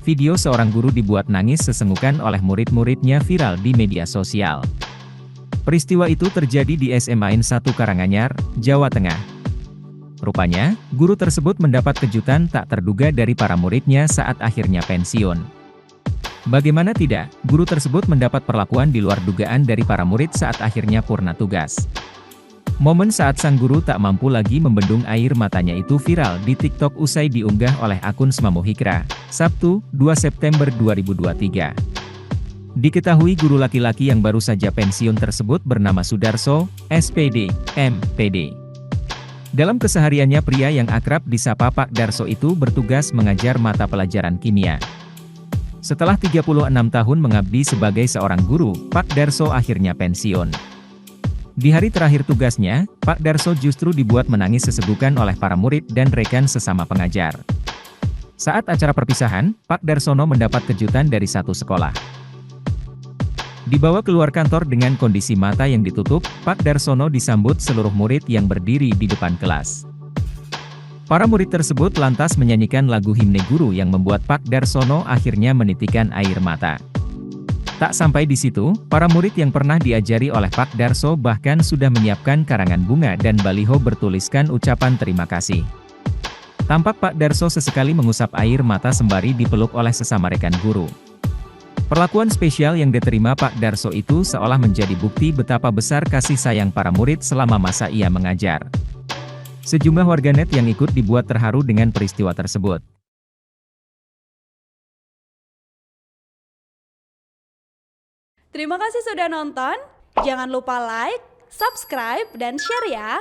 video seorang guru dibuat nangis sesenggukan oleh murid-muridnya viral di media sosial. Peristiwa itu terjadi di SMA Negeri 1 Karanganyar, Jawa Tengah. Rupanya, guru tersebut mendapat kejutan tak terduga dari para muridnya saat akhirnya pensiun. Bagaimana tidak, guru tersebut mendapat perlakuan di luar dugaan dari para murid saat akhirnya purna tugas. Momen saat sang guru tak mampu lagi membendung air matanya itu viral di TikTok usai diunggah oleh akun Smamo Hikra, Sabtu, 2 September 2023. Diketahui guru laki-laki yang baru saja pensiun tersebut bernama Sudarso, SPD, MPD. Dalam kesehariannya pria yang akrab disapa Pak Darso itu bertugas mengajar mata pelajaran kimia. Setelah 36 tahun mengabdi sebagai seorang guru, Pak Darso akhirnya pensiun. Di hari terakhir tugasnya, Pak Darso justru dibuat menangis sesenggukan oleh para murid dan rekan sesama pengajar. Saat acara perpisahan, Pak Darsono mendapat kejutan dari satu sekolah. Dibawa keluar kantor dengan kondisi mata yang ditutup, Pak Darsono disambut seluruh murid yang berdiri di depan kelas. Para murid tersebut lantas menyanyikan lagu himne guru yang membuat Pak Darsono akhirnya menitikan air mata. Tak sampai di situ, para murid yang pernah diajari oleh Pak Darso bahkan sudah menyiapkan karangan bunga dan baliho bertuliskan ucapan terima kasih. Tampak Pak Darso sesekali mengusap air mata sembari dipeluk oleh sesama rekan guru. Perlakuan spesial yang diterima Pak Darso itu seolah menjadi bukti betapa besar kasih sayang para murid selama masa ia mengajar. Sejumlah warganet yang ikut dibuat terharu dengan peristiwa tersebut. Terima kasih sudah nonton, jangan lupa like, subscribe, dan share ya!